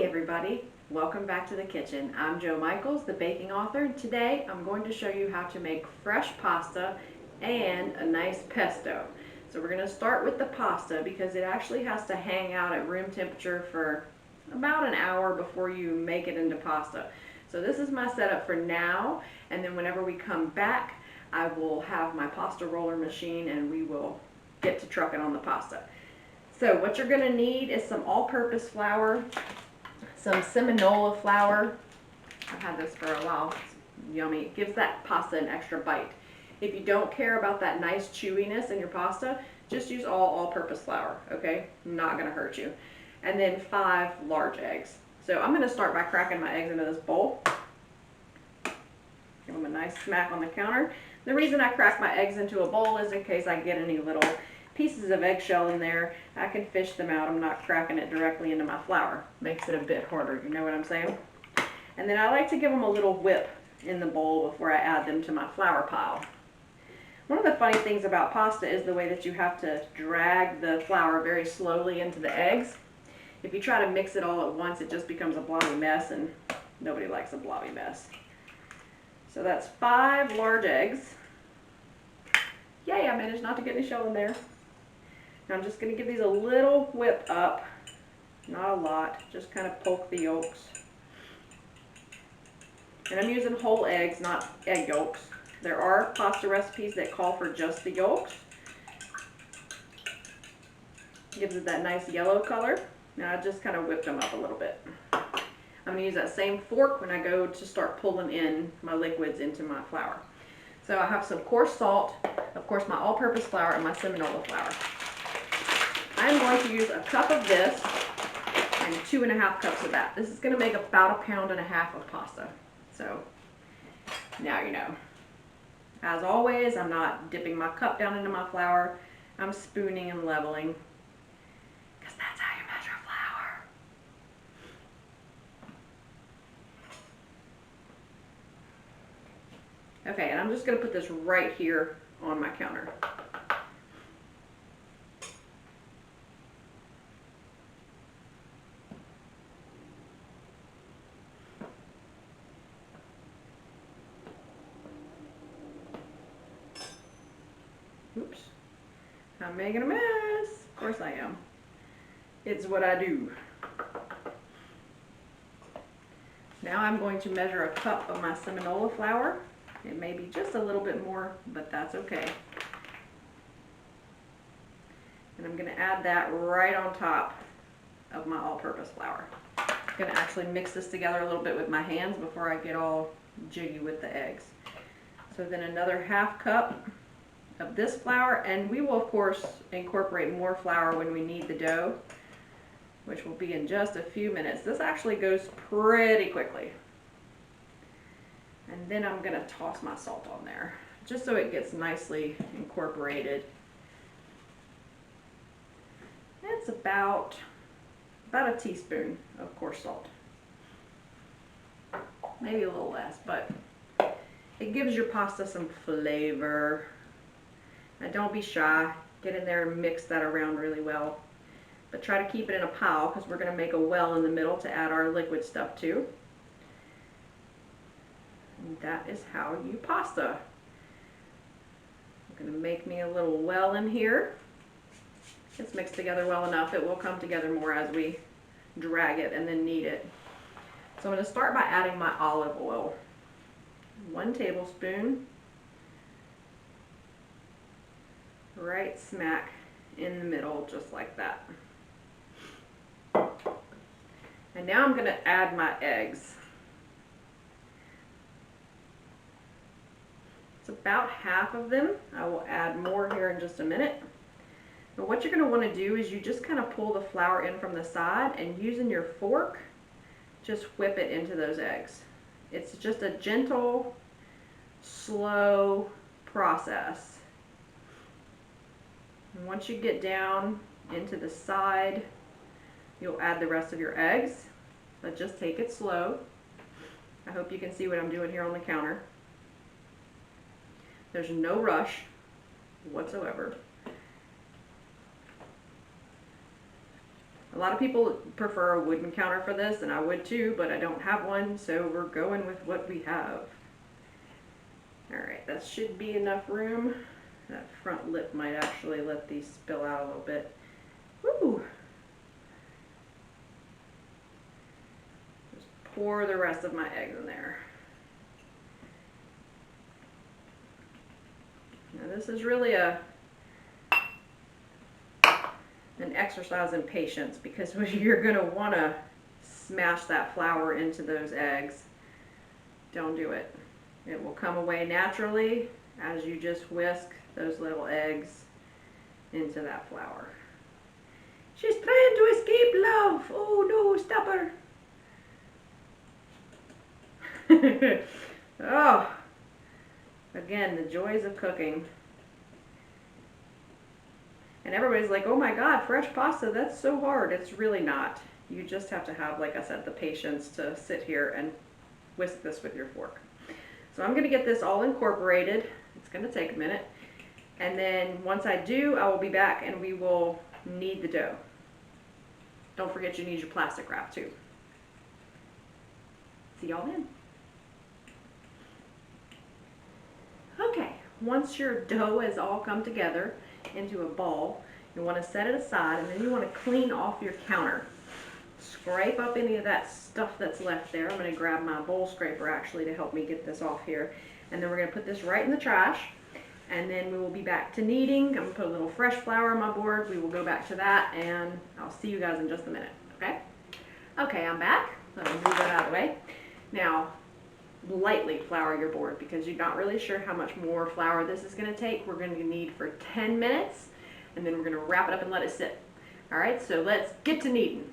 everybody, welcome back to the kitchen. I'm Jo Michaels, the baking author, and today I'm going to show you how to make fresh pasta and a nice pesto. So we're going to start with the pasta because it actually has to hang out at room temperature for about an hour before you make it into pasta. So this is my setup for now, and then whenever we come back I will have my pasta roller machine and we will get to trucking on the pasta. So what you're going to need is some all-purpose flour, some semolina flour. I've had this for a while. It's yummy. It gives that pasta an extra bite. If you don't care about that nice chewiness in your pasta, just use all-purpose flour, okay? Not going to hurt you. And then 5 large eggs. So I'm going to start by cracking my eggs into this bowl. Give them a nice smack on the counter. The reason I crack my eggs into a bowl is in case I get any little pieces of eggshell in there, I can fish them out. I'm not cracking it directly into my flour. Makes it a bit harder, you know what I'm saying? And then I like to give them a little whip in the bowl before I add them to my flour pile. One of the funny things about pasta is the way that you have to drag the flour very slowly into the eggs. If you try to mix it all at once, it just becomes a blobby mess, and nobody likes a blobby mess. So that's 5 large eggs. Yay, I managed not to get any shell in there. Now I'm just going to give these a little whip up, not a lot, just kind of poke the yolks. And I'm using whole eggs, not egg yolks. There are pasta recipes that call for just the yolks. Gives it that nice yellow color. Now I just kind of whipped them up a little bit. I'm going to use that same fork when I go to start pulling in my liquids into my flour. So I have some coarse salt, of course my all-purpose flour, and my semolina flour. I'm going to use a cup of this and 2½ cups of that. This is going to make about 1.5 pounds of pasta. So now you know. As always, I'm not dipping my cup down into my flour. I'm spooning and leveling, because that's how you measure flour. Okay, and I'm just going to put this right here on my counter. Oops, I'm making a mess. Of course I am. It's what I do. Now I'm going to measure a cup of my semolina flour. It may be just a little bit more, but that's okay. And I'm going to add that right on top of my all-purpose flour. I'm going to actually mix this together a little bit with my hands before I get all jiggy with the eggs. So then another ½ cup of this flour, and we will of course incorporate more flour when we knead the dough, which will be in just a few minutes. This actually goes pretty quickly. And then I'm going to toss my salt on there, just so it gets nicely incorporated. It's about a teaspoon of coarse salt. Maybe a little less, but it gives your pasta some flavor. Now don't be shy. Get in there and mix that around really well. But try to keep it in a pile, because we're going to make a well in the middle to add our liquid stuff to. And that is how you pasta. I'm going to make me a little well in here. It's mixed together well enough. It will come together more as we drag it and then knead it. So I'm going to start by adding my olive oil. 1 tablespoon. Right smack in the middle, just like that. And now I'm going to add my eggs. It's about half of them. I will add more here in just a minute. But what you're going to want to do is you just kind of pull the flour in from the side, and using your fork, just whip it into those eggs. It's just a gentle, slow process. And once you get down into the side, you'll add the rest of your eggs, but just take it slow. I hope you can see what I'm doing here on the counter. There's no rush whatsoever. A lot of people prefer a wooden counter for this, and I would too, but I don't have one, so we're going with what we have. Alright, that should be enough room. That front lip might actually let these spill out a little bit. Woo! Just pour the rest of my eggs in there. Now this is really an exercise in patience, because you're going to want to smash that flour into those eggs. Don't do it. It will come away naturally as you just whisk those little eggs into that flour. She's trying to escape, love. Oh no, stop her. Oh, again, the joys of cooking. And everybody's like, oh my God, fresh pasta, that's so hard. It's really not. You just have to have, like I said, the patience to sit here and whisk this with your fork. So I'm going to get this all incorporated. It's going to take a minute. And then once I do, I will be back and we will knead the dough. Don't forget you need your plastic wrap too. See y'all then. Okay, once your dough has all come together into a ball, you want to set it aside, and then you want to clean off your counter. Scrape up any of that stuff that's left there. I'm going to grab my bowl scraper actually to help me get this off here. And then we're going to put this right in the trash. And then we will be back to kneading. I'm going to put a little fresh flour on my board. We will go back to that, and I'll see you guys in just a minute. Okay? Okay, I'm back. Let me move that out of the way. Now, lightly flour your board because you're not really sure how much more flour this is going to take. We're going to knead for 10 minutes, and then we're going to wrap it up and let it sit. All right, so let's get to kneading.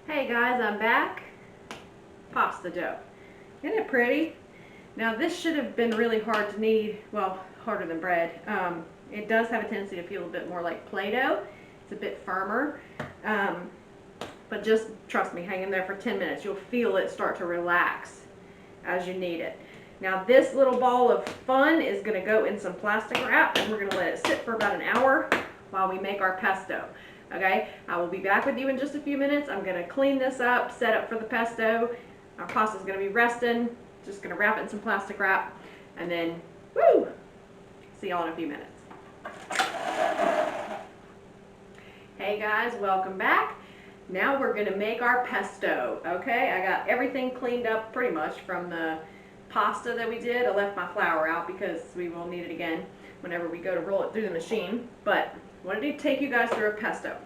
Hey guys, I'm back. Pasta dough. Isn't it pretty? Now this should have been really hard to knead, well, harder than bread. It does have a tendency to feel a bit more like Play-Doh. It's a bit firmer. But just trust me, hang in there for 10 minutes. You'll feel it start to relax as you knead it. Now this little ball of fun is going to go in some plastic wrap, and we're going to let it sit for about an hour while we make our pesto. Okay, I will be back with you in just a few minutes. I'm going to clean this up, set up for the pesto. Our pasta is going to be resting. Just going to wrap it in some plastic wrap, and then, woo, see y'all in a few minutes. Hey guys, welcome back. Now we're going to make our pesto. Okay, I got everything cleaned up pretty much from the pasta that we did. I left my flour out because we will need it again whenever we go to roll it through the machine. But I wanted to take you guys through a pesto.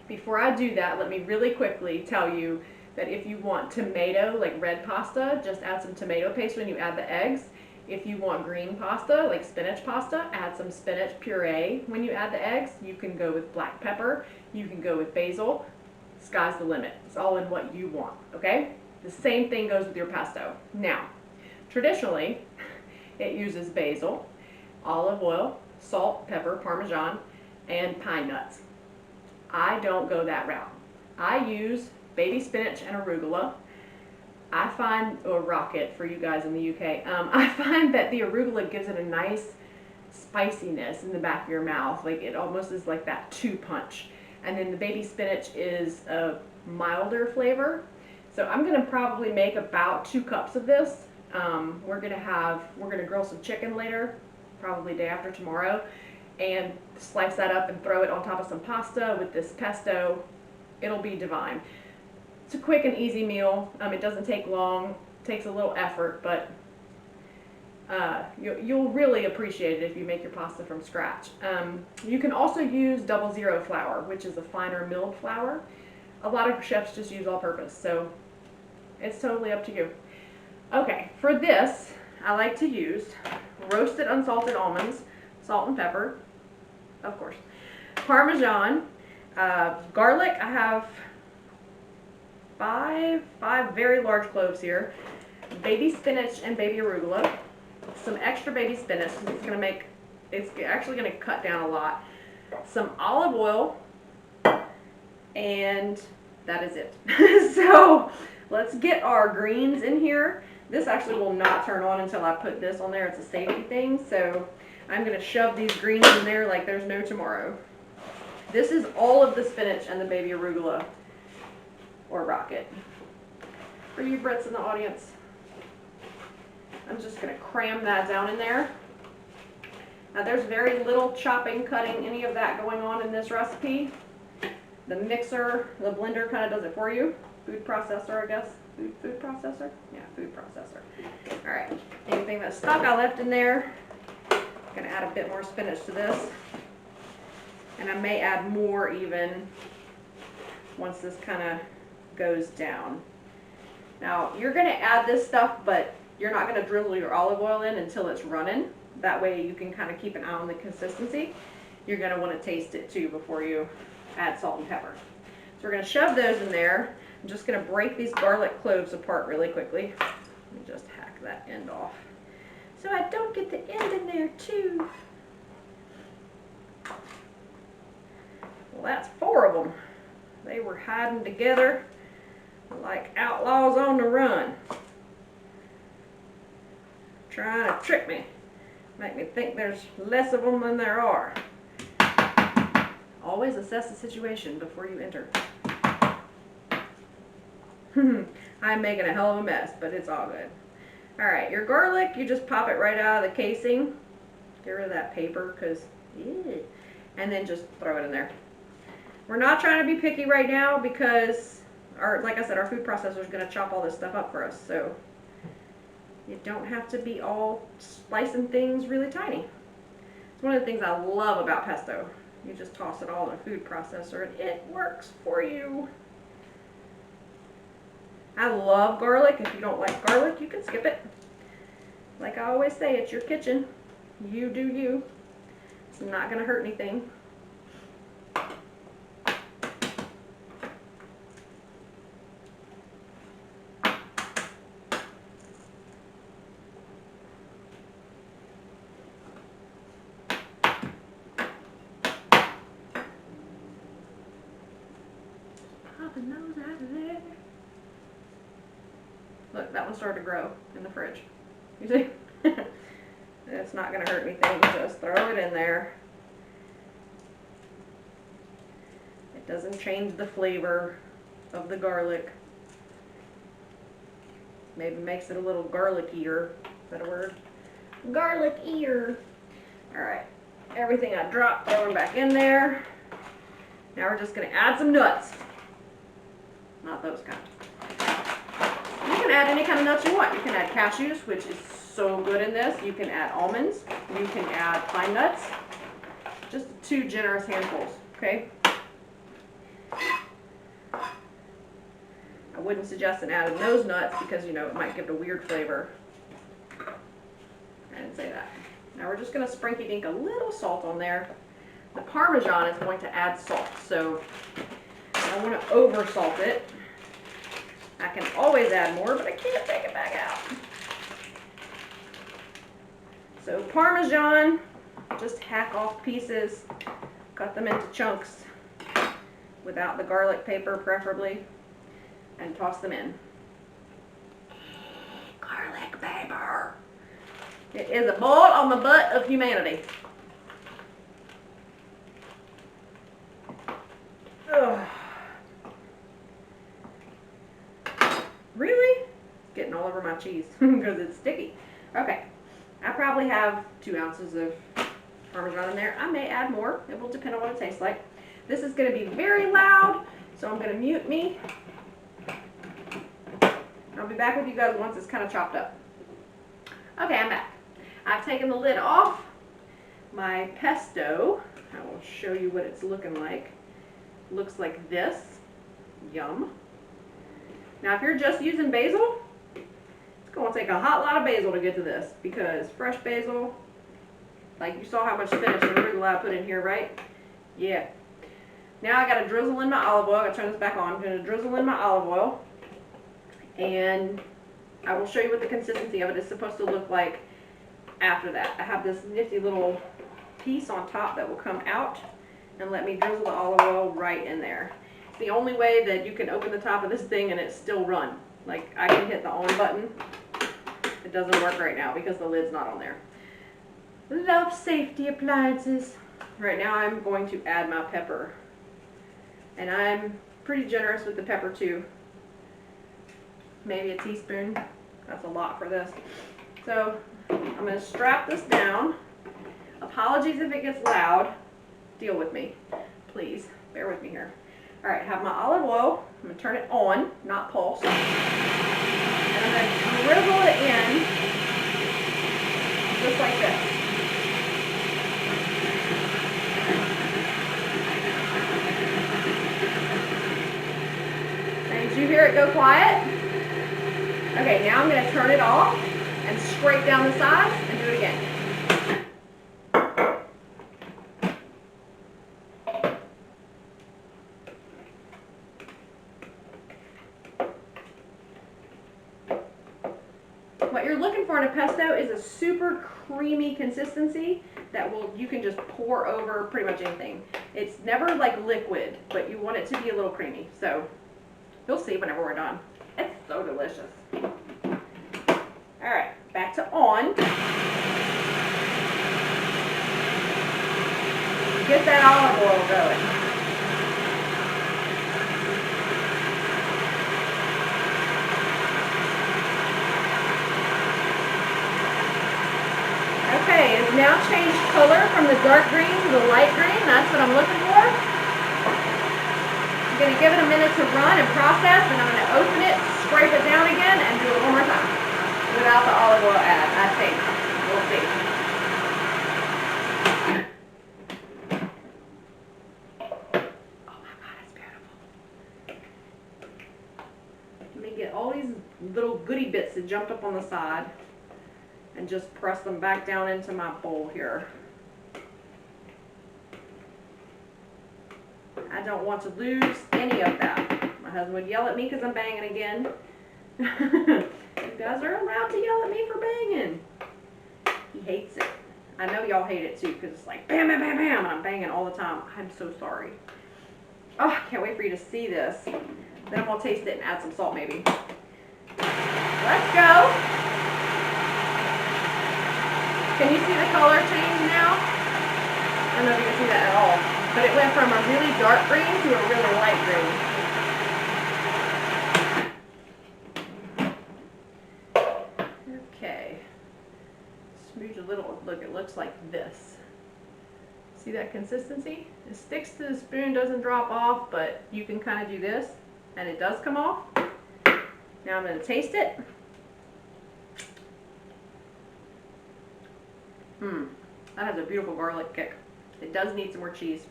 Before I do that, let me really quickly tell you that if you want tomato, like red pasta, just add some tomato paste when you add the eggs. If you want green pasta, like spinach pasta, add some spinach puree when you add the eggs. You can go with black pepper. You can go with basil. Sky's the limit. It's all in what you want, okay? The same thing goes with your pesto. Now, traditionally, it uses basil, olive oil, salt, pepper, Parmesan, and pine nuts. I don't go that route. I use baby spinach and arugula. I find, or rocket for you guys in the UK, I find that the arugula gives it a nice spiciness in the back of your mouth. Like it almost is like that 2-punch. And then the baby spinach is a milder flavor. So I'm going to probably make about 2 cups of this. We're going to grill some chicken later, probably day after tomorrow, and slice that up and throw it on top of some pasta with this pesto. It'll be divine. It's a quick and easy meal. It doesn't take long, takes a little effort, but you'll really appreciate it if you make your pasta from scratch. You can also use 00 flour, which is a finer milled flour. A lot of chefs just use all-purpose, so it's totally up to you. Okay, for this, I like to use roasted unsalted almonds, salt and pepper, of course, Parmesan, garlic. I have five very large cloves here, baby spinach and baby arugula, some extra baby spinach. It's actually going to cut down a lot, some olive oil, and that is it. So let's get our greens in here. This actually will not turn on until I put this on there. It's a safety thing, so I'm going to shove these greens in there like there's no tomorrow. This is all of the spinach and the baby arugula or rocket. For you Brits in the audience, I'm just going to cram that down in there. Now there's very little chopping, cutting, any of that going on in this recipe. The mixer, the blender kind of does it for you. Food processor, I guess. Food processor? Yeah, food processor. All right, anything that's stuck I left in there. I'm going to add a bit more spinach to this. And I may add more even once this kind of goes down. Now you're going to add this stuff, but you're not going to drizzle your olive oil in until it's running. That way you can kind of keep an eye on the consistency. You're going to want to taste it too before you add salt and pepper. So we're going to shove those in there. I'm just going to break these garlic cloves apart really quickly. Let me just hack that end off so I don't get the end in there too. Well, that's 4 of them. They were hiding together like outlaws on the run. Trying to trick me. Make me think there's less of them than there are. Always assess the situation before you enter. I'm making a hell of a mess, but it's all good. Alright, your garlic, you just pop it right out of the casing. Get rid of that paper, because, and then just throw it in there. We're not trying to be picky right now because, like I said, our food processor is going to chop all this stuff up for us, so you don't have to be all slicing things really tiny. It's one of the things I love about pesto. You just toss it all in a food processor and it works for you. I love garlic. If you don't like garlic, you can skip it. Like I always say, it's your kitchen. You do you. It's not going to hurt anything. Popping those out of there. Look, that one started to grow in the fridge. You see? It's not going to hurt anything. Just throw it in there. It doesn't change the flavor of the garlic. Maybe makes it a little garlic-ier. Is that a word? Garlic-ier. Alright. Everything I dropped, throwing back in there. Now we're just going to add some nuts. Not those kind. You can add any kind of nuts you want. You can add cashews, which is so good in this. You can add almonds. You can add pine nuts. Just 2 generous handfuls, okay? I wouldn't suggest adding those nuts because, you know, it might give it a weird flavor. I didn't say that. Now we're just going to sprinky dink a little salt on there. The Parmesan is going to add salt, so I don't want to over salt it. I can always add more, but I can't take it back out. So Parmesan, just hack off pieces, cut them into chunks without the garlic paper preferably, and toss them in. Garlic paper. It is a boil on the butt of humanity. Ugh. Really? It's getting all over my cheese because it's sticky. Okay, I probably have 2 ounces of Parmesan in there. I may add more. It will depend on what it tastes like. This is going to be very loud, so I'm going to mute me. I'll be back with you guys once it's kind of chopped up. Okay, I'm back. I've taken the lid off my pesto. I will show you what it's looking like. Looks like this. Yum. Now if you're just using basil, it's going to take a hot lot of basil to get to this, because fresh basil, like you saw how much spinach and arugula I put in here, right? Yeah. Now I got to drizzle in my olive oil. I got to turn this back on. I'm going to drizzle in my olive oil, and I will show you what the consistency of it is supposed to look like after that. I have this nifty little piece on top that will come out and let me drizzle the olive oil right in there. It's the only way that you can open the top of this thing and it's still run. Like, I can hit the on button. It doesn't work right now because the lid's not on there. Love safety appliances. Right now I'm going to add my pepper. And I'm pretty generous with the pepper too. Maybe a teaspoon. That's a lot for this. So I'm going to strap this down. Apologies if it gets loud. Deal with me, please. Bear with me here. All right, I have my olive oil. I'm going to turn it on, not pulse. And I'm going to drizzle it in just like this. And did you hear it go quiet? Okay, now I'm going to turn it off and scrape down the sides and do it again. What you're looking for in a pesto is a super creamy consistency that you can just pour over pretty much anything. It's never like liquid, but you want it to be a little creamy. So you'll see whenever we're done. It's so delicious. All right, back to on. Get that olive oil going. Okay, it's now changed color from the dark green to the light green. That's what I'm looking for. I'm going to give it a minute to run and process, and I'm going to open it, scrape it down again, and do it one more time without the olive oil add, I think. We'll see. Oh my God, it's beautiful. Let me get all these little goody bits that jumped up on the side and just press them back down into my bowl here. I don't want to lose any of that. My husband would yell at me because I'm banging again. You guys are allowed to yell at me for banging. He hates it. I know y'all hate it too because it's like bam, bam, bam, bam, and I'm banging all the time. I'm so sorry. Oh, I can't wait for you to see this. Then I'm going to taste it and add some salt maybe. Let's go. Can you see the color change now? I don't know if you can see that at all. But it went from a really dark green to a really light green. Okay. Smooch a little. Look, it looks like this. See that consistency? It sticks to the spoon, doesn't drop off, but you can kind of do this, and it does come off. Now I'm going to taste it. That has a beautiful garlic kick. It does need some more cheese.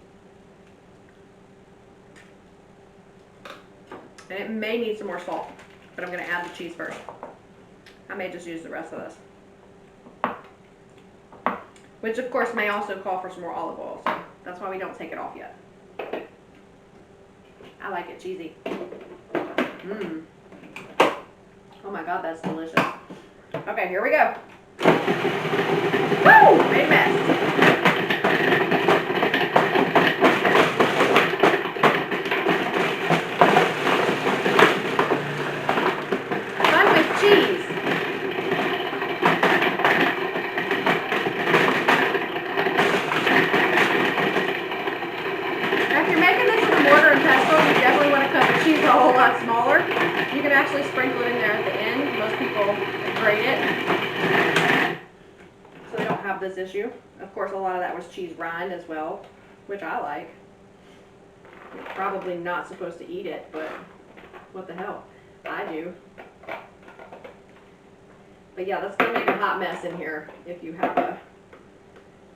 And it may need some more salt, but I'm going to add the cheese first. I may just use the rest of this. Which of course may also call for some more olive oil, so that's why we don't take it off yet. I like it cheesy. Oh my God, that's delicious. Okay, here we go. Woo! Made a mess. Fun with cheese. Now if you're making this with a mortar and pestle, you definitely want to cut the cheese a whole lot smaller. You can actually sprinkle it in there at the end. Most people grate it. Have this issue. Of course, a lot of that was cheese rind as well, which I like. You're probably not supposed to eat it, but what the hell? I do. But yeah, that's going to make a hot mess in here if you have a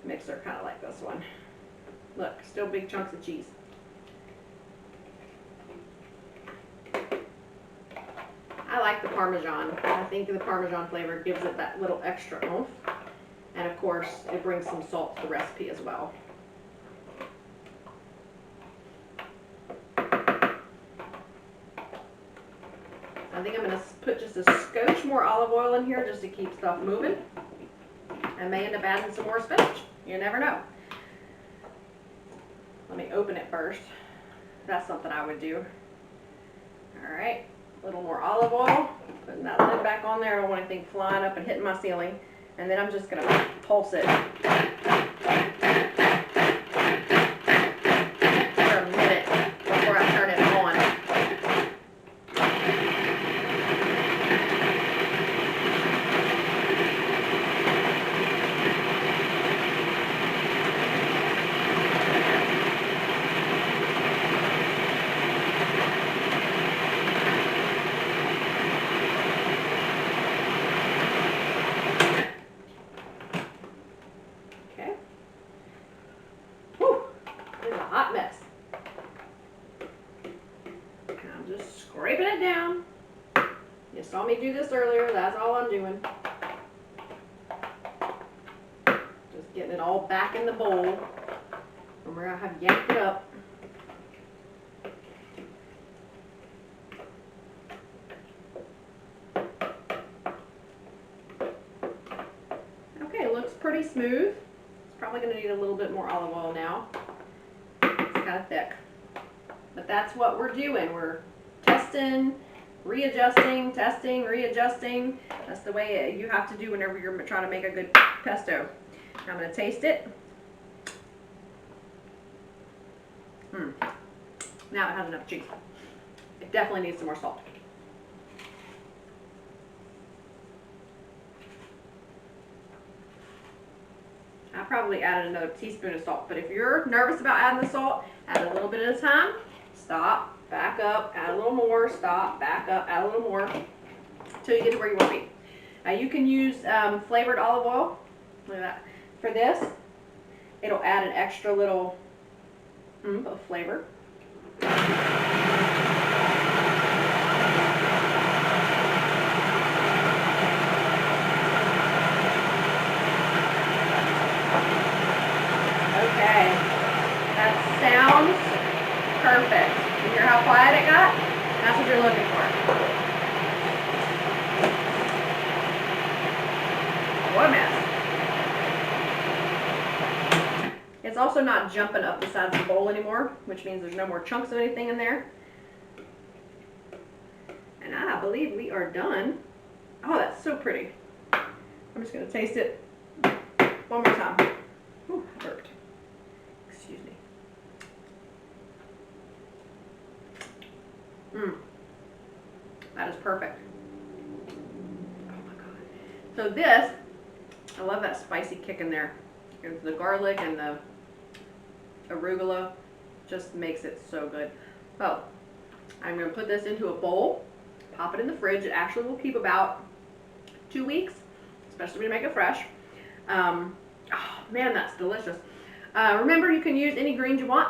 mixer kind of like this one. Look, still big chunks of cheese. I like the Parmesan. I think the Parmesan flavor gives it that little extra oomph. And of course, it brings some salt to the recipe as well. I think I'm going to put just a skosh more olive oil in here just to keep stuff moving. I may end up adding some more spinach. You never know. Let me open it first. That's something I would do. All right, a little more olive oil. Putting that lid back on there. I don't want anything flying up and hitting my ceiling. And then I'm just going to pulse it for a minute before I Just scraping it down. You saw me do this earlier, that's all I'm doing. Just getting it all back in the bowl. And we're gonna have yanked it up. Okay, it looks pretty smooth. It's probably gonna need a little bit more olive oil now. It's kind of thick. But that's what we're doing. We're testing, readjusting, testing, readjusting. That's the way you have to do whenever you're trying to make a good pesto. I'm going to taste it. Now it has enough cheese. It definitely needs some more salt. I probably added another teaspoon of salt, but if you're nervous about adding the salt, add a little bit at a time. Stop, back up, add a little more, stop, back up, add a little more, until you get to where you want to be. Now you can use flavored olive oil. Look at that. For this, it'll add an extra little of flavor. Okay, that sounds perfect. You hear how quiet it got? That's what you're looking for. What a mess. It's also not jumping up the sides of the bowl anymore, which means there's no more chunks of anything in there. And I believe we are done. Oh, that's so pretty. I'm just going to taste it one more time. Ooh, I burped. Excuse me. That is perfect. Oh my God. So this, I love that spicy kick in there. The garlic and the arugula just makes it so good. So I'm going to put this into a bowl, pop it in the fridge. It actually will keep about 2 weeks, especially when you make it fresh. Oh man, that's delicious. Remember, you can use any greens you want.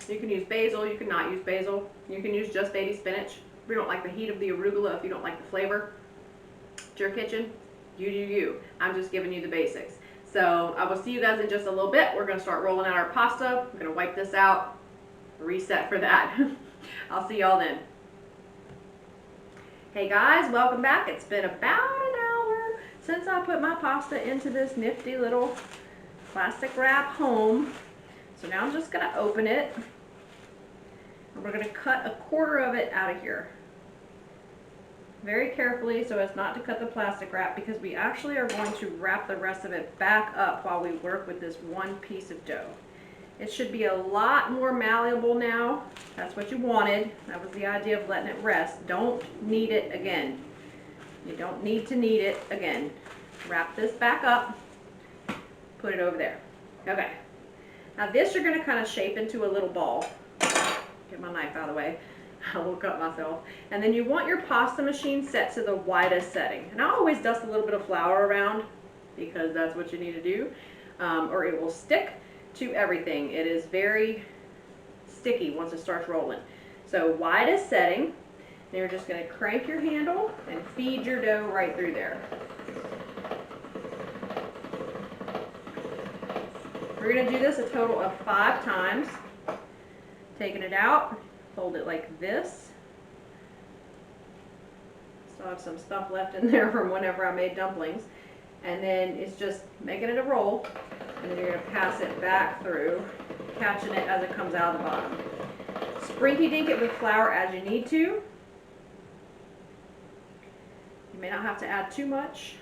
You can use basil, you can not use basil. You can use just baby spinach. If you don't like the heat of the arugula, if you don't like the flavor, it's your kitchen, you do you. I'm just giving you the basics. So I will see you guys in just a little bit. We're going to start rolling out our pasta. I'm going to wipe this out, reset for that. I'll see y'all then. Hey guys, welcome back. It's been about an hour since I put my pasta into this nifty little plastic wrap home. So now I'm just going to open it. And we're going to cut 1/4 of it out of here. Very carefully so as not to cut the plastic wrap, because we actually are going to wrap the rest of it back up while we work with this one piece of dough. It should be a lot more malleable now. That's what you wanted. That was the idea of letting it rest. Don't knead it again. You don't need to knead it again. Wrap this back up. Put it over there. Okay. Now this you're going to kind of shape into a little ball. Get my knife out of the way. I will cut myself. And then you want your pasta machine set to the widest setting. And I always dust a little bit of flour around because that's what you need to do, or it will stick to everything. It is very sticky once it starts rolling. So widest setting, and you're just going to crank your handle and feed your dough right through there. We're going to do this a total of 5 times. Taking it out. Hold it like this. Still have some stuff left in there from whenever I made dumplings. And then it's just making it a roll. And then you're going to pass it back through, catching it as it comes out of the bottom. Sprinky dink it with flour as you need to. You may not have to add too much.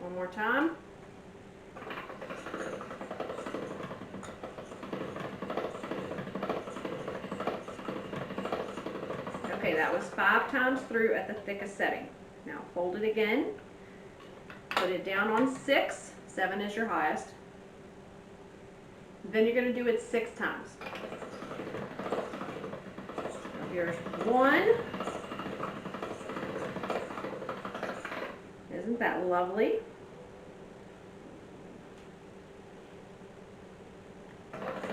One more time. Okay, that was 5 times through at the thickest setting. Now fold it again. Put it down on 6. 7 is your highest. Then you're going to do it 6 times. So here's 1. that lovely?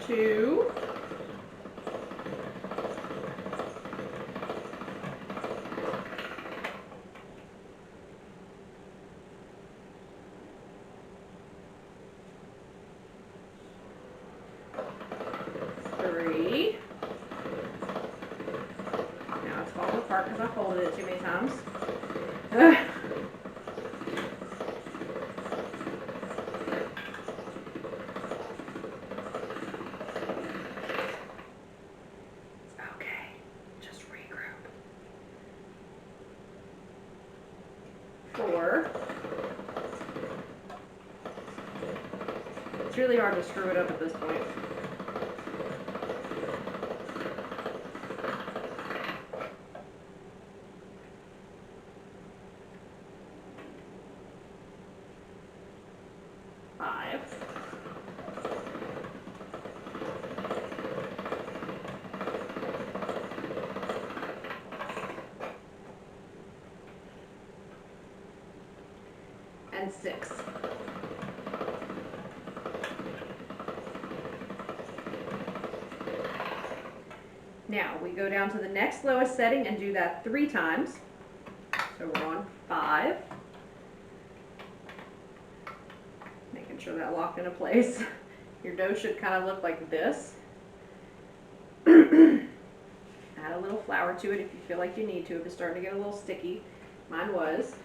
Two. Three. Now it's falling apart because I folded it too many times. Okay, just regroup. Four. It's really hard to screw it up at this point. Five. And six. Now we go down to the next lowest setting and do that 3 times. So we're on 5. Making sure that locked into place. Your dough should kind of look like this. Add a little flour to it if you feel like you need to, if it's starting to get a little sticky. Mine was.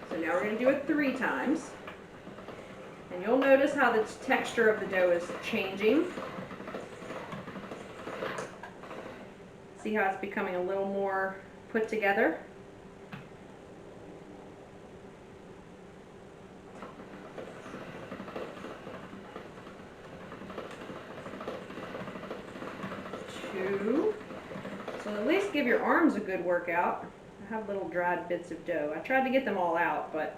So now we're going to do it 3 times. And you'll notice how the texture of the dough is changing. See how it's becoming a little more put together? Two. So at least give your arms a good workout. I have little dried bits of dough. I tried to get them all out, but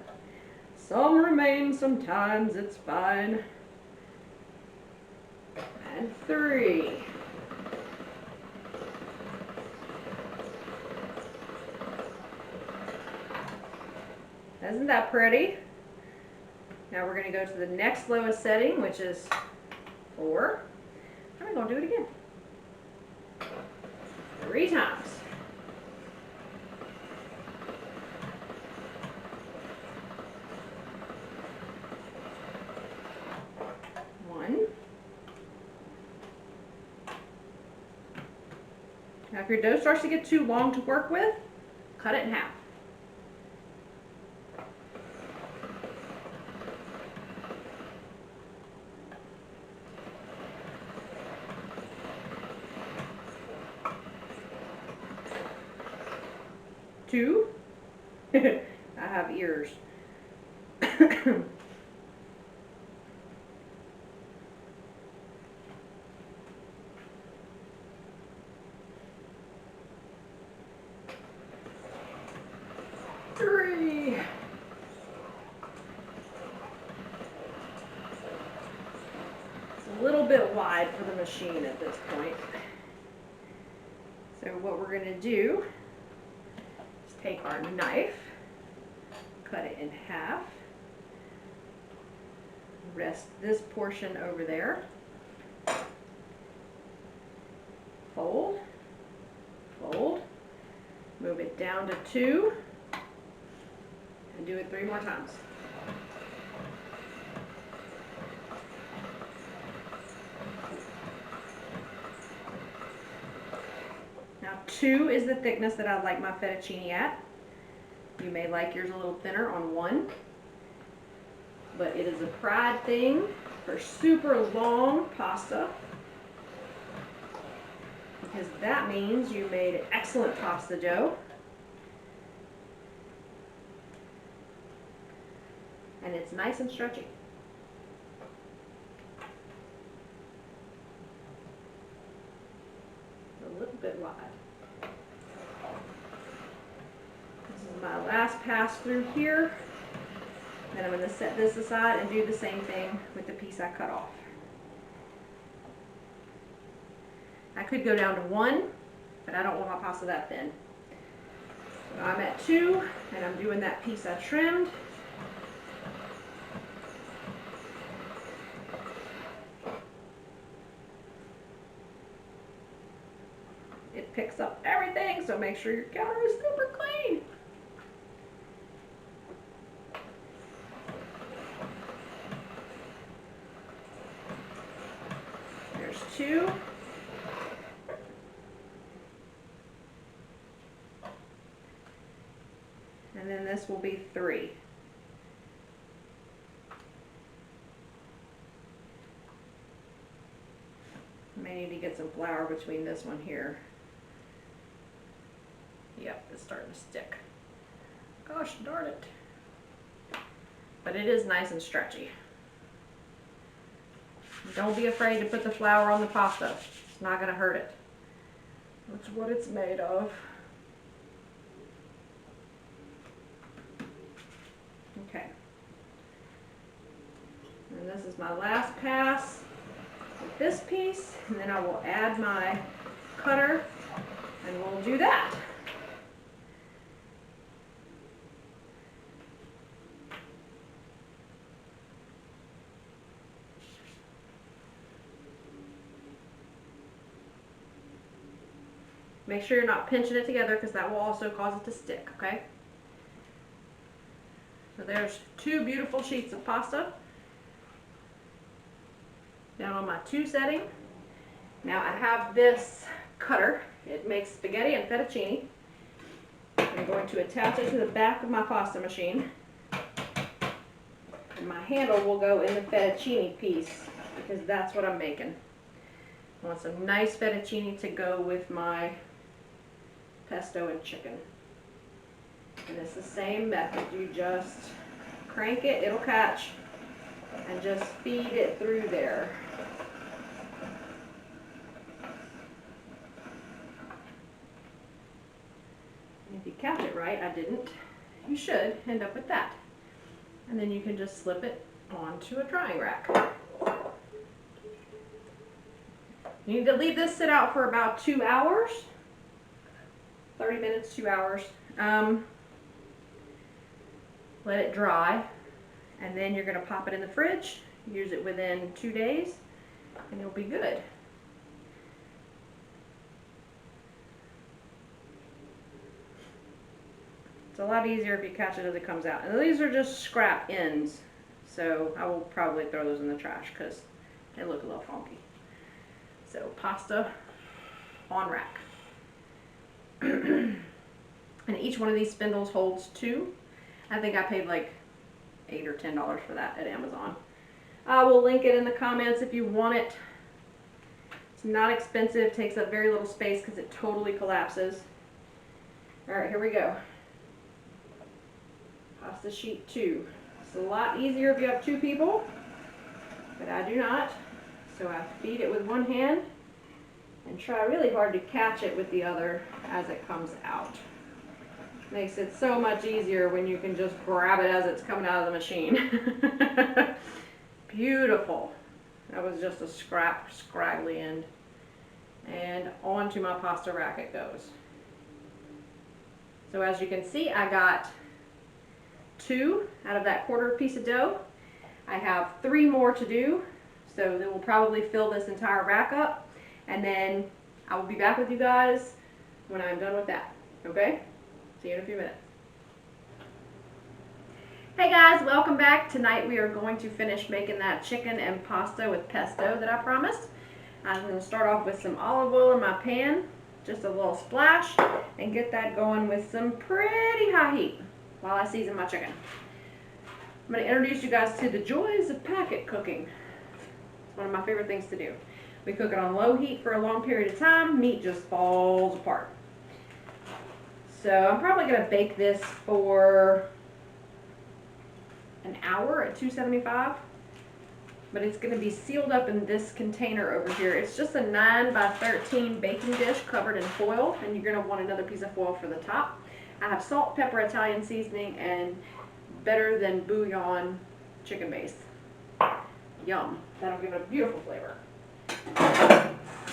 some remain sometimes. It's fine. And 3. Isn't that pretty? Now we're going to go to the next lowest setting, which is 4. And we're going to do it again. 3 times. One. Now if your dough starts to get too long to work with, cut it in half. 2. I have ears. 3. It's a little bit wide for the machine at this point. So what we're going to do is take our knife, cut it in half, rest this portion over there, fold, fold, move it down to 2, and do it 3 more times. Now 2 is the thickness that I like my fettuccine at. You may like yours a little thinner on 1, but it is a pride thing for super long pasta, because that means you made excellent pasta dough. And it's nice and stretchy. A little bit wide. This is my last pass through here. Then I'm going to set this aside and do the same thing with the piece I cut off. I could go down to 1, but I don't want my pasta that thin. So I'm at 2, and I'm doing that piece I trimmed. It picks up everything, so make sure your counter is super clean. There's 2. And then this will be 3. I may need to get some flour between this one here. Yep, it's starting to stick. Gosh darn it. But it is nice and stretchy. Don't be afraid to put the flour on the pasta. It's not going to hurt it. That's what it's made of. Okay. And this is my last pass with this piece, and then I will add my cutter and we'll do that. Make sure you're not pinching it together because that will also cause it to stick, okay? So there's 2 beautiful sheets of pasta down on my 2 setting. Now I have this cutter. It makes spaghetti and fettuccine. I'm going to attach it to the back of my pasta machine. And my handle will go in the fettuccine piece because that's what I'm making. I want some nice fettuccine to go with my pesto and chicken. And it's the same method. You just crank it, it'll catch, and just feed it through there. And if you catch it right, I didn't, you should end up with that. And then you can just slip it onto a drying rack. You need to leave this sit out for about 2 hours. 30 minutes, 2 hours. Let it dry, and then you're going to pop it in the fridge. Use it within 2 days, and you'll be good. It's a lot easier if you catch it as it comes out. And these are just scrap ends, so I will probably throw those in the trash because they look a little funky. So pasta on rack. And each one of these spindles holds 2. I think I paid like $8 or $10 for that at Amazon. I will link it in the comments if you want it. It's not expensive, takes up very little space because it totally collapses. Alright, here we go. Pasta sheet 2. It's a lot easier if you have 2 people, but I do not. So I feed it with one hand and try really hard to catch it with the other as it comes out. Makes it so much easier when you can just grab it as it's coming out of the machine. Beautiful. That was just a scraggly end. And onto my pasta rack it goes. So as you can see, I got 2 out of that quarter piece of dough. I have 3 more to do, so they will probably fill this entire rack up, and then I will be back with you guys when I'm done with that. Okay? See you in a few minutes. Hey guys, welcome back. Tonight we are going to finish making that chicken and pasta with pesto that I promised. I'm going to start off with some olive oil in my pan, just a little splash, and get that going with some pretty high heat while I season my chicken. I'm going to introduce you guys to the joys of packet cooking. It's one of my favorite things to do. We cook it on low heat for a long period of time, meat just falls apart. So I'm probably going to bake this for an hour at 275, but it's going to be sealed up in this container over here. It's just a 9 by 13 baking dish covered in foil, and you're going to want another piece of foil for the top. I have salt, pepper, Italian seasoning, and Better Than Bouillon chicken base. Yum. That'll give it a beautiful flavor.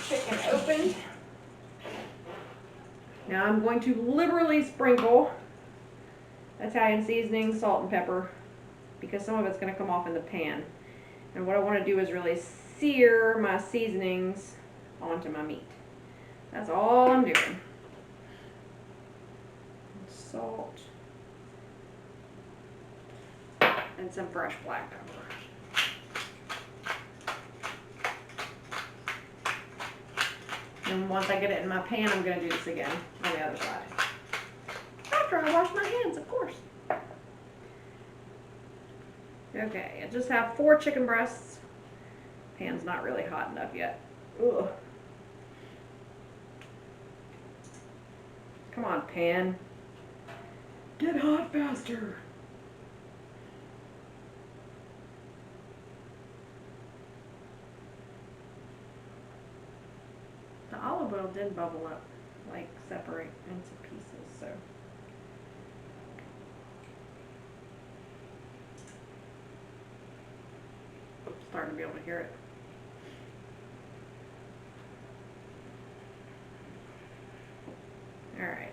Chicken opened. Now I'm going to liberally sprinkle Italian seasoning, salt, and pepper because some of it's going to come off in the pan. And what I want to do is really sear my seasonings onto my meat. That's all I'm doing. Salt and some fresh black pepper. And once I get it in my pan, I'm going to do this again on the other side. After I wash my hands, of course. Okay, I just have 4 chicken breasts. Pan's not really hot enough yet. Ugh. Come on, pan. Get hot faster. The olive oil did bubble up, like separate into pieces, so. Starting to be able to hear it. All right.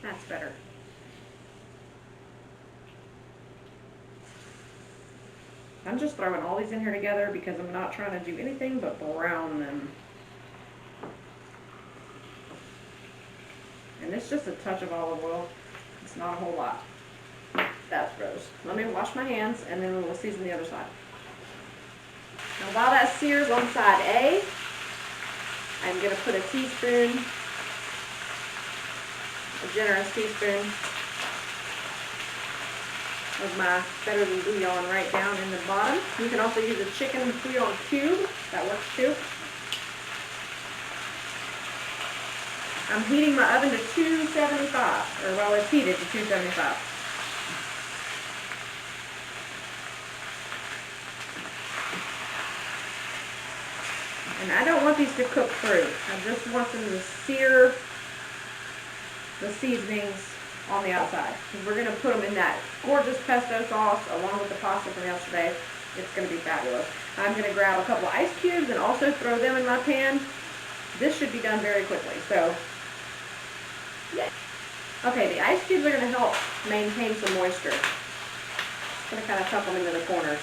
That's better. I'm just throwing all these in here together because I'm not trying to do anything but brown them. And it's just a touch of olive oil. It's not a whole lot. That's gross. Let me wash my hands and then we'll season the other side. Now while that sears on side A, I'm going to put a teaspoon, a generous teaspoon of my Better Than Bouillon right down in the bottom. You can also use a chicken bouillon cube. That works too. I'm heating my oven to 275, or well, it's heated to 275. And I don't want these to cook through. I just want them to sear the seasonings on the outside. We're going to put them in that gorgeous pesto sauce along with the pasta from yesterday. It's going to be fabulous. I'm going to grab a couple ice cubes and also throw them in my pan. This should be done very quickly. So, yeah. Okay, the ice cubes are going to help maintain some moisture. Just going to kind of tuck them into the corners.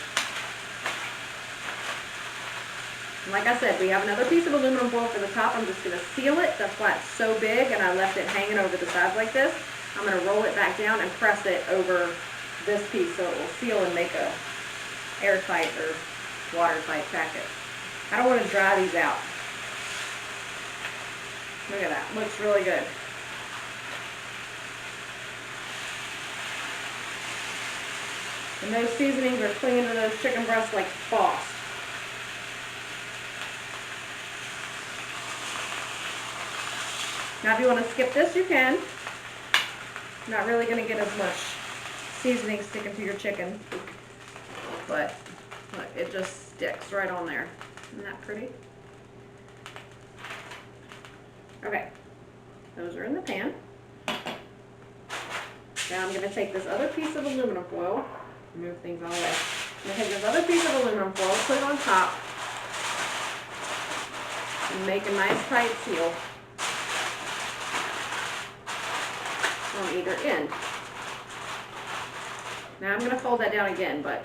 And like I said, we have another piece of aluminum foil for the top. I'm just going to seal it. That's why it's so big and I left it hanging over the sides like this. I'm going to roll it back down and press it over this piece so it will seal and make a airtight or watertight packet. I don't want to dry these out. Look at that. Looks really good. And those seasonings are clinging to those chicken breasts like sauce. Now if you want to skip this, you can. Not really going to get as much seasoning sticking to your chicken. But look, it just sticks right on there. Isn't that pretty? Okay, those are in the pan. Now I'm going to take this other piece of aluminum foil, move things all the way. I'm going to take this other piece of aluminum foil, put it on top, and make a nice tight seal on either end. Now I'm going to fold that down again, but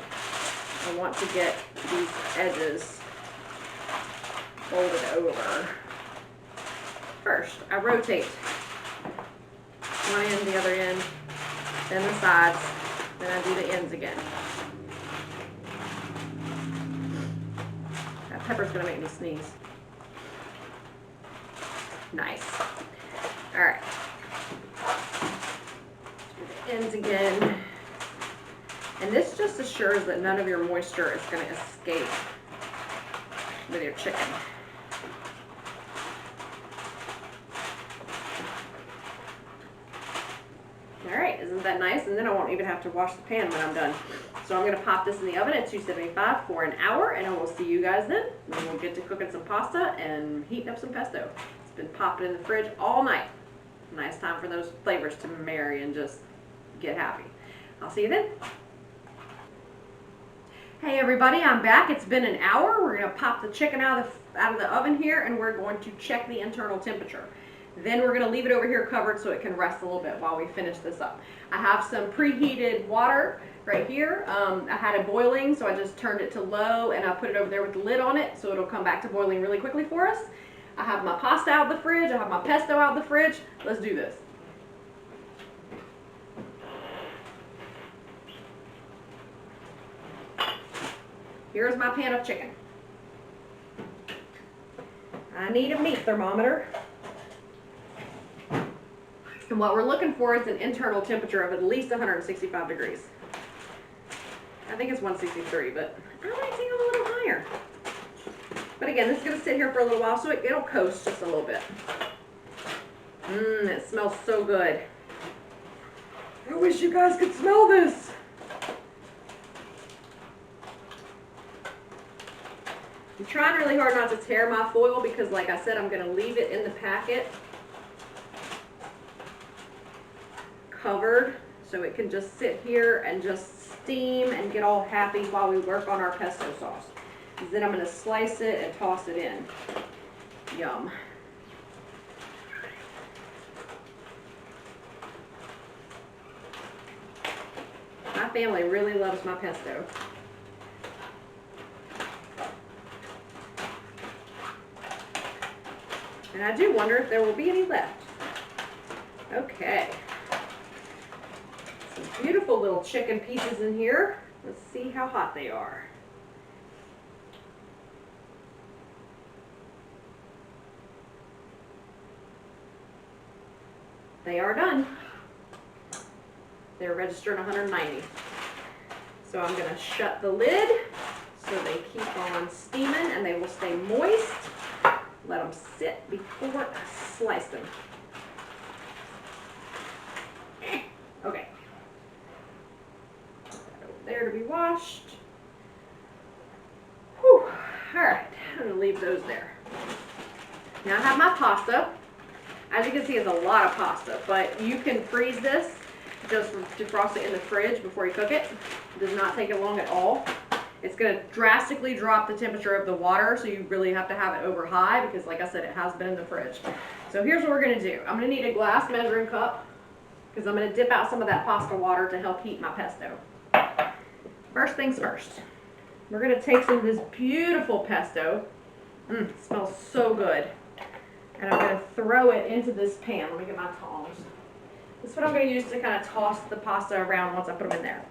I want to get these edges folded over. First, I rotate one end, the other end, then the sides, then I do the ends again. That pepper's going to make me sneeze. Nice. All right. Ends again, and this just assures that none of your moisture is going to escape with your chicken. Alright, isn't that nice? And then I won't even have to wash the pan when I'm done. So I'm going to pop this in the oven at 275 for an hour, and I will see you guys then. And we'll get to cooking some pasta and heating up some pesto. It's been popping in the fridge all night. Nice time for those flavors to marry and just get happy. I'll see you then. Hey everybody, I'm back. It's been an hour. We're going to pop the chicken out of the oven here, and we're going to check the internal temperature. Then we're going to leave it over here covered so it can rest a little bit while we finish this up. I have some preheated water right here. I had it boiling, so I just turned it to low and I put it over there with the lid on it so it'll come back to boiling really quickly for us. I have my pasta out of the fridge. I have my pesto out of the fridge. Let's do this. Here's my pan of chicken. I need a meat thermometer. And what we're looking for is an internal temperature of at least 165 degrees. I think it's 163, but I might take them a little higher. But again, this is going to sit here for a little while, so it'll coast just a little bit. It smells so good. I wish you guys could smell this. I'm trying really hard not to tear my foil because, like I said, I'm going to leave it in the packet covered so it can just sit here and just steam and get all happy while we work on our pesto sauce. Then I'm going to slice it and toss it in. Yum. My family really loves my pesto. And I do wonder if there will be any left. Okay. Some beautiful little chicken pieces in here. Let's see how hot they are. They are done. They're registered 190. So I'm going to shut the lid so they keep on steaming and they will stay moist. Let them sit before I slice them. Okay. Put that over there to be washed. Whew. All right, I'm going to leave those there. Now I have my pasta. As you can see, it's a lot of pasta, but you can freeze this just defrost it in the fridge before you cook it. It does not take it long at all. It's going to drastically drop the temperature of the water, so you really have to have it over high because, like I said, it has been in the fridge. So here's what we're going to do. I'm going to need a glass measuring cup because I'm going to dip out some of that pasta water to help heat my pesto. First things first, we're going to take some of this beautiful pesto. It smells so good. And I'm going to throw it into this pan. Let me get my tongs. This is what I'm going to use to kind of toss the pasta around once I put them in there.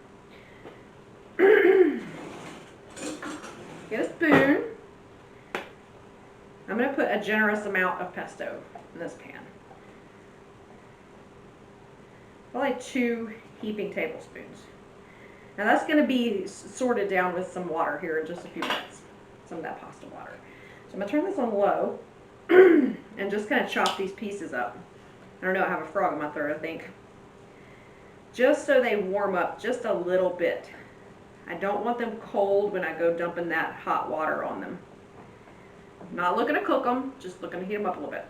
Get a spoon. I'm going to put a generous amount of pesto in this pan. Probably 2 heaping tablespoons. Now that's going to be sorted down with some water here in just a few minutes. Some of that pasta water. So I'm going to turn this on low and just kind of chop these pieces up. I don't know, I have a frog in my throat, I think. Just so they warm up just a little bit. I don't want them cold when I go dumping that hot water on them. I'm not looking to cook them, just looking to heat them up a little bit.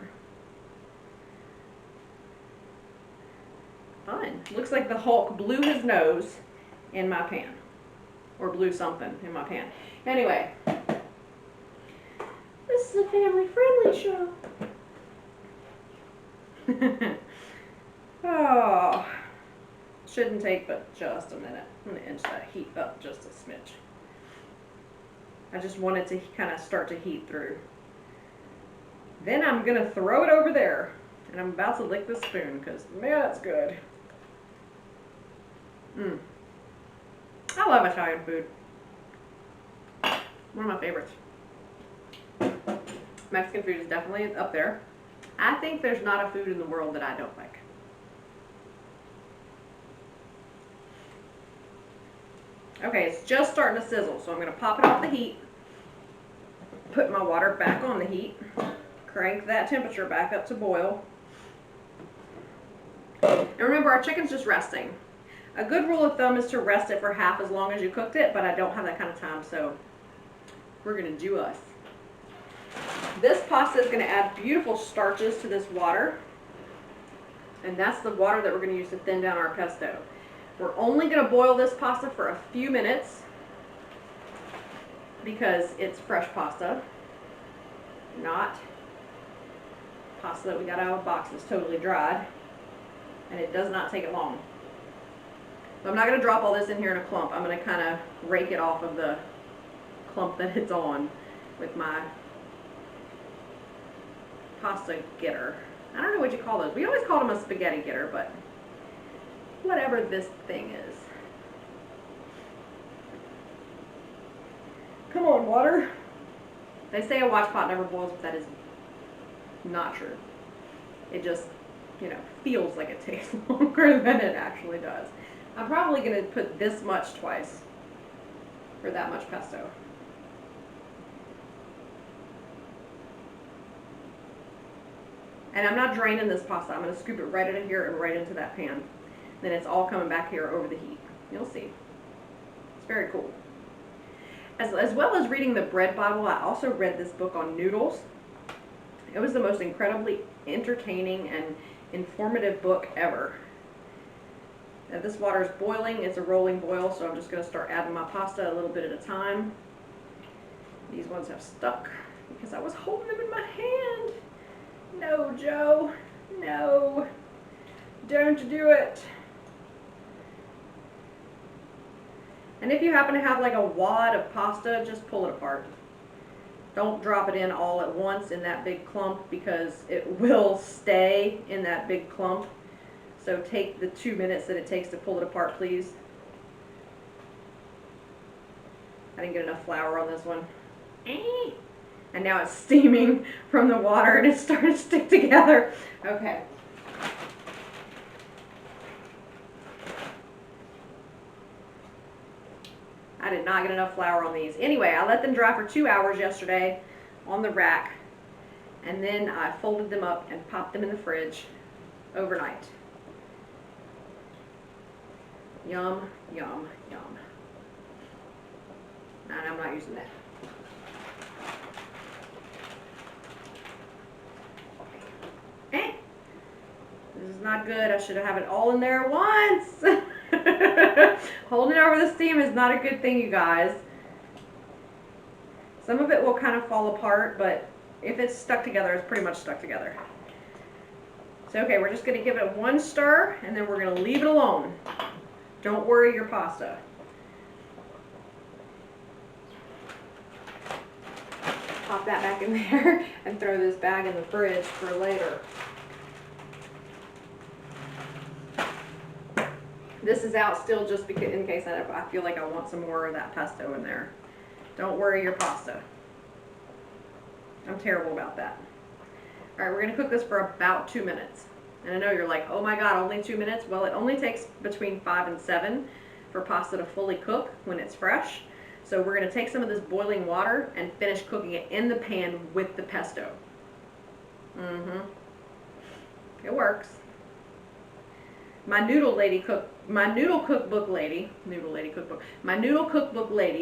Fun. Looks like the Hulk blew his nose in my pan. Or blew something in my pan. Anyway, this is a family-friendly show. Oh, shouldn't take but just a minute. I'm going to inch that heat up just a smidge. I just want it to kind of start to heat through. Then I'm going to throw it over there. And I'm about to lick the spoon because, man, that's good. I love Italian food. One of my favorites. Mexican food is definitely up there. I think there's not a food in the world that I don't like. Okay, it's just starting to sizzle, so I'm going to pop it off the heat, put my water back on the heat, crank that temperature back up to boil. And remember, our chicken's just resting. A good rule of thumb is to rest it for half as long as you cooked it, but I don't have that kind of time, so we're going to do us. This pasta is going to add beautiful starches to this water, and that's the water that we're going to use to thin down our pesto. We're only going to boil this pasta for a few minutes, because it's fresh pasta, not pasta that we got out of a box that's totally dried, and it does not take it long. So I'm not going to drop all this in here in a clump. I'm going to kind of rake it off of the clump that it's on with my pasta getter. I don't know what you call those. We always call them a spaghetti getter, but whatever this thing is. Come on, water. They say a watch pot never boils, but that is not true. It just, you know, feels like it takes longer than it actually does. I'm probably going to put this much twice for that much pesto. And I'm not draining this pasta. I'm going to scoop it right out of here and right into that pan. Then it's all coming back here over the heat. You'll see. It's very cool. As well as reading the bread Bible, I also read this book on noodles. It was the most incredibly entertaining and informative book ever. Now this water is boiling. It's a rolling boil, so I'm just going to start adding my pasta a little bit at a time. These ones have stuck because I was holding them in my hand. No, Joe. No. Don't do it. And if you happen to have like a wad of pasta, just pull it apart. Don't drop it in all at once in that big clump because it will stay in that big clump. So take the 2 minutes that it takes to pull it apart, please. I didn't get enough flour on this one. And now it's steaming from the water and it's starting to stick together. Okay. I did not get enough flour on these. Anyway, I let them dry for 2 hours yesterday on the rack, and then I folded them up and popped them in the fridge overnight. Yum, yum, yum. And I'm not using that. This is not good. I should have it all in there at once. Holding it over the steam is not a good thing, you guys. Some of it will kind of fall apart, but if it's stuck together, it's pretty much stuck together. So, okay, we're just going to give it one stir, and then we're going to leave it alone. Don't worry your pasta. Pop that back in there and throw this bag in the fridge for later. This is out still just because, in case I feel like I want some more of that pesto in there. Don't worry your pasta. I'm terrible about that. All right, we're going to cook this for about 2 minutes. And I know you're like, oh my God, only 2 minutes? Well, it only takes between 5 and 7 for pasta to fully cook when it's fresh. So we're going to take some of this boiling water and finish cooking it in the pan with the pesto. It works. My noodle cookbook lady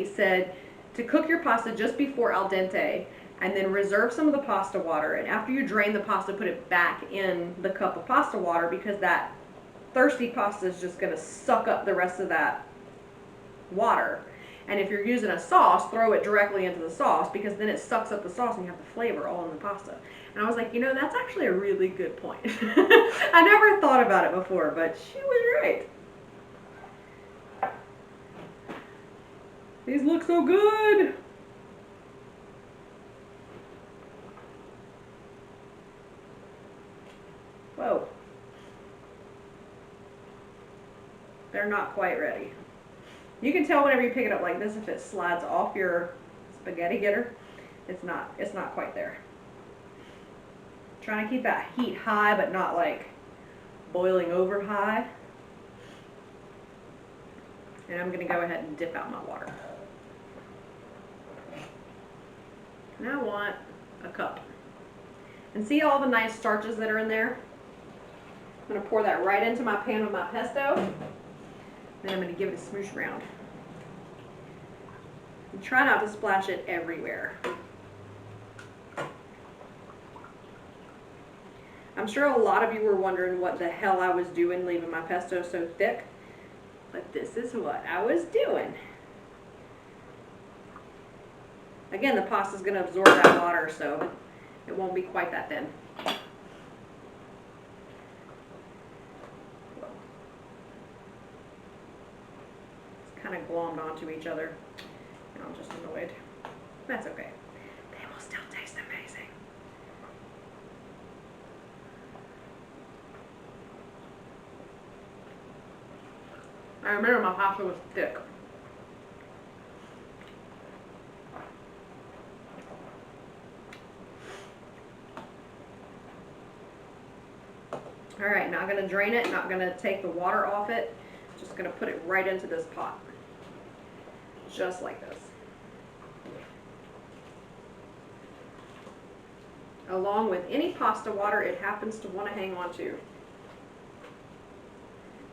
said to cook your pasta just before al dente and then reserve some of the pasta water, and after you drain the pasta, put it back in the cup of pasta water because that thirsty pasta is just going to suck up the rest of that water. And if you're using a sauce, throw it directly into the sauce because then it sucks up the sauce and you have the flavor all in the pasta. And I was like, you know, that's actually a really good point. I never thought about it before, but she was right. These look so good. Whoa. They're not quite ready. You can tell whenever you pick it up like this if it slides off your spaghetti getter. It's not quite there. Trying to keep that heat high but not like boiling over high. And I'm going to go ahead and dip out my water. And I want a cup. And see all the nice starches that are in there? I'm going to pour that right into my pan with my pesto. Then I'm going to give it a smoosh around. And try not to splash it everywhere. I'm sure a lot of you were wondering what the hell I was doing leaving my pesto so thick. But this is what I was doing. Again, the pasta's going to absorb that water, so it won't be quite that thin. It's kind of glommed onto each other. And I'm just annoyed. That's okay. They will still taste amazing. I remember my pasta was thick. All right, now I'm going to drain it, not going to take the water off it. Just going to put it right into this pot. Just like this. Along with any pasta water it happens to want to hang on to.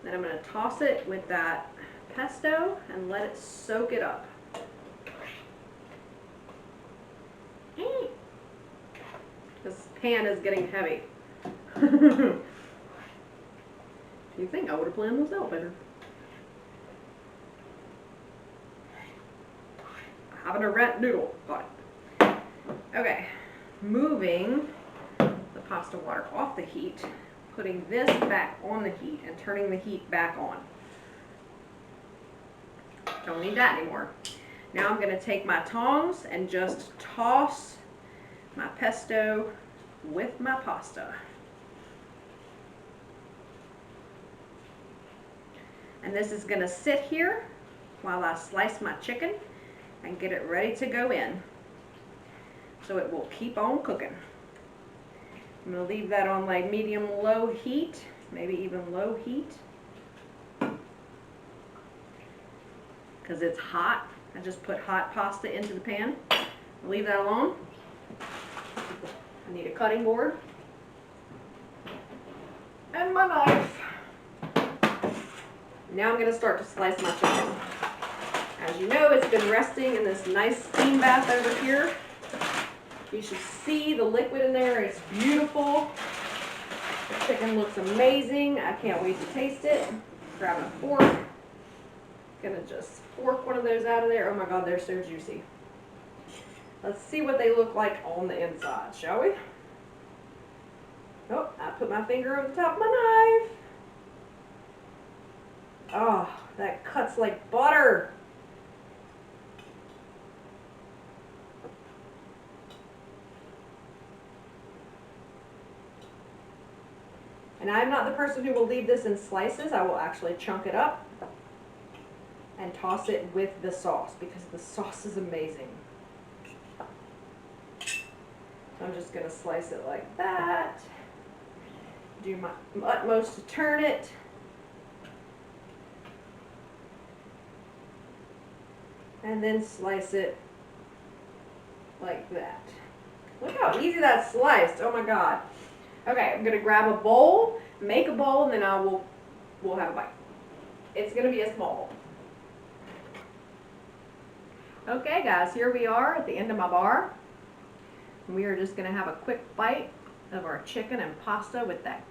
Then I'm going to toss it with that pesto and let it soak it up. This pan is getting heavy. You think I would have planned this out better? Having a rat noodle. Got it. Okay, moving the pasta water off the heat, putting this back on the heat and turning the heat back on. Don't need that anymore. Now I'm going to take my tongs and just toss my pesto with my pasta. And this is going to sit here while I slice my chicken and get it ready to go in. So it will keep on cooking. I'm going to leave that on like medium-low heat, maybe even low heat. Because it's hot. I just put hot pasta into the pan. I'll leave that alone. I need a cutting board. And my knife. Now I'm going to start to slice my chicken. As you know, it's been resting in this nice steam bath over here. You should see the liquid in there. It's beautiful. The chicken looks amazing. I can't wait to taste it. Grabbing a fork. Gonna just fork one of those out of there. Oh my God, they're so juicy. Let's see what they look like on the inside, shall we? Oh, I put my finger over the top of my knife. Oh, that cuts like butter. And I'm not the person who will leave this in slices. I will actually chunk it up and toss it with the sauce because the sauce is amazing. So I'm just going to slice it like that. Do my utmost to turn it. And then slice it like that. Look how easy that's sliced. Oh my God. Okay, I'm going to grab a bowl, make a bowl, and then we'll have a bite. It's going to be a small bowl. Okay guys, here we are at the end of my bar. We are just going to have a quick bite of our chicken and pasta with that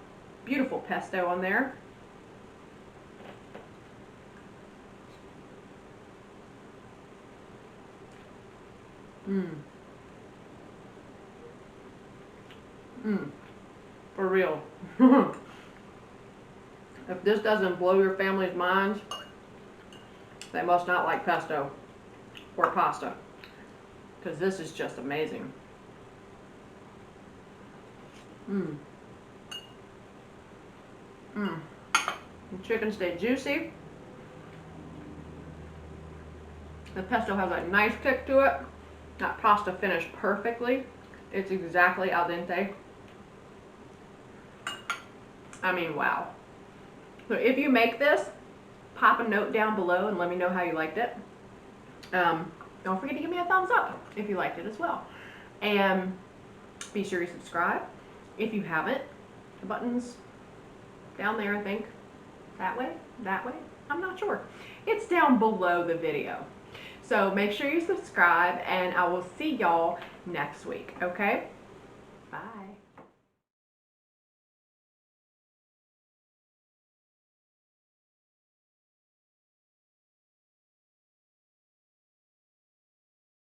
beautiful pesto on there. For real. If this doesn't blow your family's minds, they must not like pesto or pasta, because this is just amazing. The chicken stayed juicy. The pesto has a nice kick to it. That pasta finished perfectly. It's exactly al dente. I mean, wow. So if you make this, pop a note down below and let me know how you liked it. Don't forget to give me a thumbs up if you liked it as well. And be sure you subscribe if you haven't. The button's down there, I think. That way? I'm not sure. It's down below the video. So make sure you subscribe, and I will see y'all next week, okay? Bye.